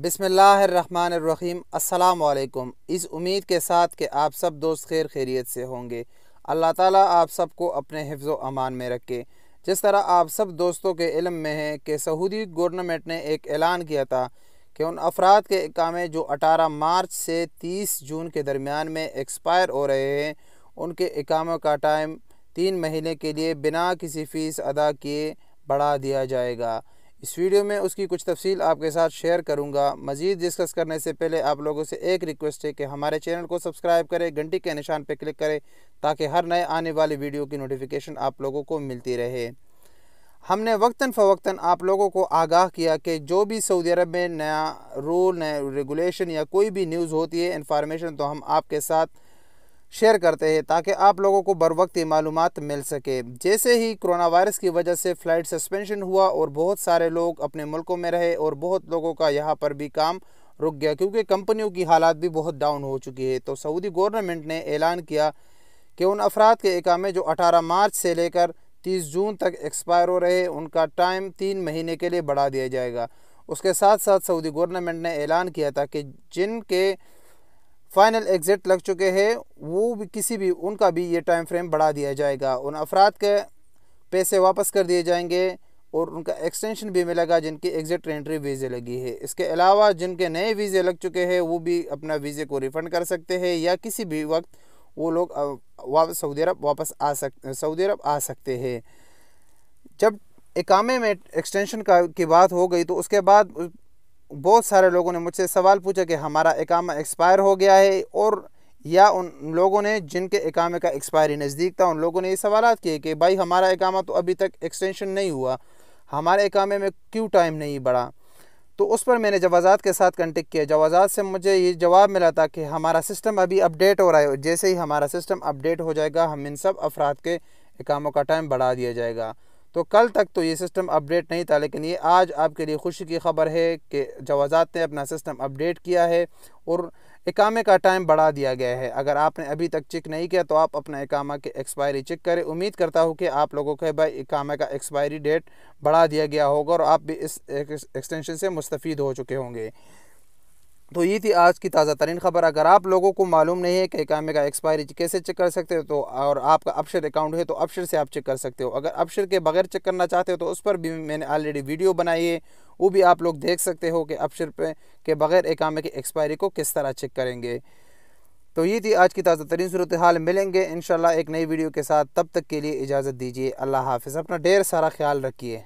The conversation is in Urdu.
بسم اللہ الرحمن الرحیم۔ السلام علیکم۔ اس امید کے ساتھ کہ آپ سب دوست خیر خیریت سے ہوں گے، اللہ تعالیٰ آپ سب کو اپنے حفظ و امان میں رکھے۔ جس طرح آپ سب دوستوں کے علم میں ہے کہ سعودی گورنمنٹ نے ایک اعلان کیا تھا کہ ان افراد کے اقامے جو 18 مارچ سے 30 جون کے درمیان میں ایکسپائر ہو رہے ہیں، ان کے اقامے کا ٹائم 3 مہینے کے لیے بنا کسی فیس ادا کیے بڑھا دیا جائے گا۔ اس ویڈیو میں اس کی کچھ تفصیل آپ کے ساتھ شیئر کروں گا۔ مزید ڈسکس کرنے سے پہلے آپ لوگوں سے ایک ریکویسٹ ہے کہ ہمارے چینل کو سبسکرائب کریں، گھنٹی کے نشان پہ کلک کریں تاکہ ہر نئے آنے والی ویڈیو کی نوٹیفیکیشن آپ لوگوں کو ملتی رہے۔ ہم نے وقتاً فوقتاً آپ لوگوں کو آگاہ کیا کہ جو بھی سعودی عرب میں نیا رول، نیا ریگولیشن یا کوئی بھی نیوز ہوتی ہے، انفارمیشن، تو ہم آپ کے ساتھ شیئر کرتے ہیں تاکہ آپ لوگوں کو بر وقت معلومات مل سکے۔ جیسے ہی کرونا وائرس کی وجہ سے فلائٹ سسپینشن ہوا اور بہت سارے لوگ اپنے ملکوں میں رہے اور بہت لوگوں کا یہاں پر بھی کام رک گیا کیونکہ کمپنیوں کی حالات بھی بہت ڈاؤن ہو چکی ہے، تو سعودی گورنمنٹ نے اعلان کیا کہ ان افراد کے اقامے جو 18 مارچ سے لے کر 30 جون تک ایکسپائر ہو رہے، ان کا ٹائم 3 مہینے کے لیے بڑھا دیا جائے گا۔ اس کے ساتھ ساتھ سعودی گورنمنٹ نے اعلان کیا تھا کہ جن کے فائنل ایگزٹ لگ چکے ہیں وہ بھی ان کا بھی یہ ٹائم فریم بڑھا دیا جائے گا۔ ان افراد کے پیسے واپس کر دیے جائیں گے اور ان کا ایکسٹینشن بھی ملے گا جن کی ایگزٹ انٹری ویزے لگی ہے۔ اس کے علاوہ جن کے نئے ویزے لگ چکے ہیں وہ بھی اپنا ویزے کو ریفنڈ کر سکتے ہیں یا کسی بھی وقت وہ لوگ سعودی عرب آ سکتے ہیں۔ جب اقامے میں ایکسٹینشن کی بات ہو گئی تو اس کے بعد بہت سارے لوگوں نے مجھ سے سوال پوچھا کہ ہمارا اقامہ ایکسپائر ہو گیا ہے، اور یا ان لوگوں نے جن کے اقامے کا ایکسپائری نزدیک تھا ان لوگوں نے یہ سوالات کیے کہ بھائی ہمارا اقامہ تو ابھی تک ایکسٹینشن نہیں ہوا، ہمارے اقامے میں کیوں ٹائم نہیں بڑھا؟ تو اس پر میں نے جوازات کے ساتھ کنٹیکٹ کیا۔ جوازات سے مجھے یہ جواب ملا تھا کہ ہمارا سسٹم ابھی اپڈیٹ ہو رہا ہے، جیسے ہی ہمارا سسٹم اپڈیٹ ہو جائے گا ہم ان سب افراد کے اقاموں کا ٹائم بڑھا دیا جائے گا۔ تو کل تک تو یہ سسٹم اپڈیٹ نہیں تھا، لیکن یہ آج آپ کے لیے خوشی کی خبر ہے کہ جوازات نے اپنا سسٹم اپڈیٹ کیا ہے اور اقامے کا ٹائم بڑھا دیا گیا ہے۔ اگر آپ نے ابھی تک چیک نہیں کیا تو آپ اپنا اقامہ کے ایکسپائری چیک کریں۔ امید کرتا ہوں کہ آپ لوگوں کے بھائی اقامے کا ایکسپائری ڈیٹ بڑھا دیا گیا ہوگا اور آپ بھی اس ایکسٹینشن سے مستفید ہو چکے ہوں گے۔ تو یہ تھی آج کی تازہ ترین خبر۔ اگر آپ لوگوں کو معلوم نہیں ہے کہ اقامے کا ایکسپائری کیسے چیک کر سکتے ہو تو اور آپ کا ابشر اکاؤنٹ ہے تو ابشر سے آپ چیک کر سکتے ہو۔ اگر ابشر کے بغیر چیک کرنا چاہتے ہو تو اس پر بھی میں نے آلریڈی ویڈیو بنائی ہے، وہ بھی آپ لوگ دیکھ سکتے ہو کہ ابشر کے بغیر اقامے کے ایکسپائری کو کس طرح چیک کریں گے۔ تو یہ تھی آج کی تازہ ترین صورتحال۔ ملیں گے انشاءاللہ ایک نئی ویڈیو کے ساتھ، تب تک کے لیے اجازت دیجیے۔ اللہ حافظ۔ اپنا ڈھیر سارا خیال رکھیے۔